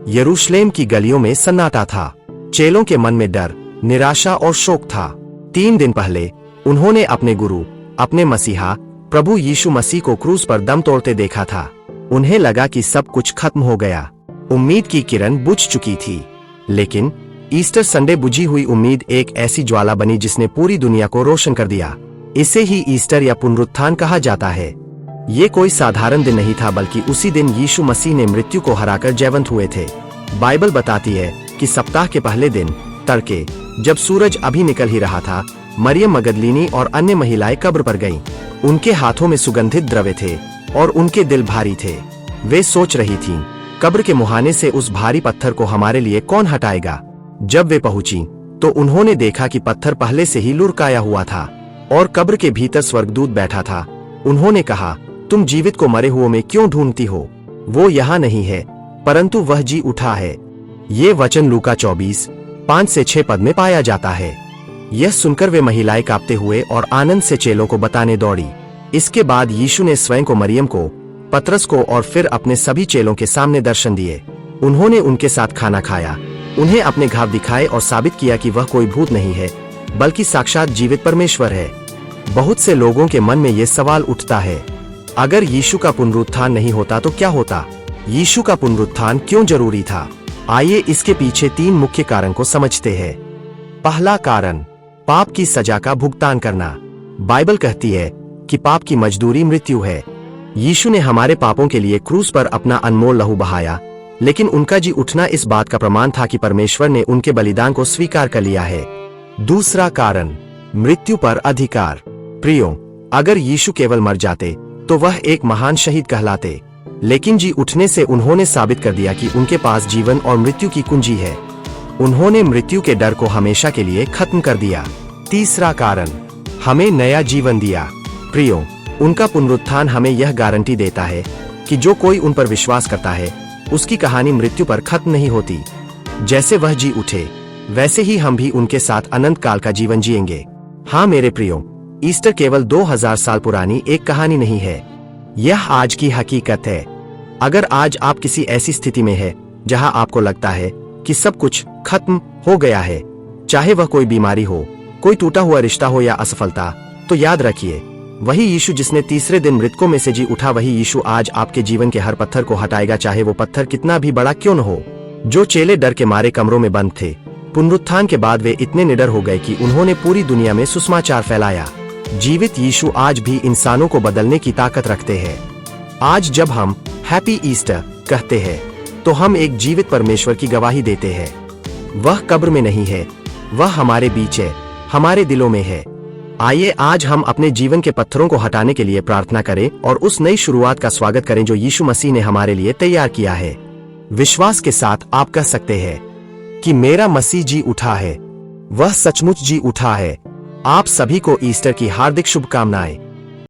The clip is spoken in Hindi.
यरूशलेम की गलियों में सन्नाटा था। चेलों के मन में डर, निराशा और शोक था। 3 दिन पहले उन्होंने अपने गुरु, अपने मसीहा प्रभु यीशु मसीह को क्रूस पर दम तोड़ते देखा था। उन्हें लगा कि सब कुछ खत्म हो गया। उम्मीद की किरण बुझ चुकी थी। लेकिन ईस्टर संडे बुझी हुई उम्मीद एक ऐसी ज्वाला बनी जिसने पूरी दुनिया को रोशन कर दिया। इसे ही ईस्टर या पुनरुत्थान कहा जाता है। ये कोई साधारण दिन नहीं था, बल्कि उसी दिन यीशु मसीह ने मृत्यु को हराकर जयवंत हुए थे। बाइबल बताती है कि सप्ताह के पहले दिन तड़के, जब सूरज अभी निकल ही रहा था, मरियम मगदलीनी और अन्य महिलाएं कब्र पर गईं। उनके हाथों में सुगंधित द्रव्य थे और उनके दिल भारी थे। वे सोच रही थीं, कब्र के मुहाने से उस भारी पत्थर को हमारे लिए कौन हटाएगा। जब वे पहुंची तो उन्होंने देखा कि पत्थर पहले से ही लुढ़काया हुआ था और कब्र के भीतर स्वर्गदूत बैठा था। उन्होंने कहा, तुम जीवित को मरे हुओं में क्यों ढूंढती हो? वो यहाँ नहीं है, परंतु वह जी उठा है। ये वचन लूका 24:5-6 पद में पाया जाता है। यह सुनकर वे महिलाएं कांपते हुए और आनंद से चेलों को बताने दौड़ी। इसके बाद यीशु ने स्वयं को मरियम को, पतरस को और फिर अपने सभी चेलों के सामने दर्शन दिए। उन्होंने उनके साथ खाना खाया, उन्हें अपने घाव दिखाए और साबित किया कि वह कोई भूत नहीं है, बल्कि साक्षात जीवित परमेश्वर है। बहुत से लोगों के मन में ये सवाल उठता है, अगर यीशु का पुनरुत्थान नहीं होता तो क्या होता? यीशु का पुनरुत्थान क्यों जरूरी था? आइए इसके पीछे 3 मुख्य कारण को समझते हैं। पहला कारण, पाप की सजा का भुगतान करना। बाइबल कहती है कि पाप की मजदूरी मृत्यु है। यीशु ने हमारे पापों के लिए क्रूस पर अपना अनमोल लहू बहाया, लेकिन उनका जी उठना इस बात का प्रमाण था कि परमेश्वर ने उनके बलिदान को स्वीकार कर लिया है। दूसरा कारण, मृत्यु पर अधिकार। प्रियो, अगर यीशु केवल मर जाते तो वह एक महान शहीद कहलाते, लेकिन जी उठने से उन्होंने साबित कर दिया कि उनके पास जीवन और मृत्यु की कुंजी है। उन्होंने मृत्यु के डर को हमेशा के लिए खत्म कर दिया। तीसरा कारण, हमें नया जीवन दिया। प्रियो, उनका पुनरुत्थान हमें यह गारंटी देता है कि जो कोई उन पर विश्वास करता है, उसकी कहानी मृत्यु पर खत्म नहीं होती। जैसे वह जी उठे, वैसे ही हम भी उनके साथ अनंत काल का जीवन जिएंगे। हाँ मेरे प्रियो, ईस्टर केवल 2000 साल पुरानी एक कहानी नहीं है, यह आज की हकीकत है। अगर आज आप किसी ऐसी स्थिति में है जहां आपको लगता है कि सब कुछ खत्म हो गया है, चाहे वह कोई बीमारी हो, कोई टूटा हुआ रिश्ता हो या असफलता, तो याद रखिए, वही यीशु जिसने तीसरे दिन मृतकों में से जी उठा, वही यीशु आज आपके जीवन के हर पत्थर को हटाएगा, चाहे वो पत्थर कितना भी बड़ा क्यों न हो। जो चेले डर के मारे कमरों में बंद थे, पुनरुत्थान के बाद वे इतने निडर हो गए कि उन्होंने पूरी दुनिया में सुसमाचार फैलाया। जीवित यीशु आज भी इंसानों को बदलने की ताकत रखते हैं। आज जब हम हैप्पी ईस्टर कहते हैं, तो हम एक जीवित परमेश्वर की गवाही देते हैं। वह कब्र में नहीं है, वह हमारे बीच है, हमारे दिलों में है। आइए आज हम अपने जीवन के पत्थरों को हटाने के लिए प्रार्थना करें और उस नई शुरुआत का स्वागत करें जो यीशु मसीह ने हमारे लिए तैयार किया है। विश्वास के साथ आप कह सकते हैं कि मेरा मसीह जी उठा है, वह सचमुच जी उठा है। आप सभी को ईस्टर की हार्दिक शुभकामनाएं।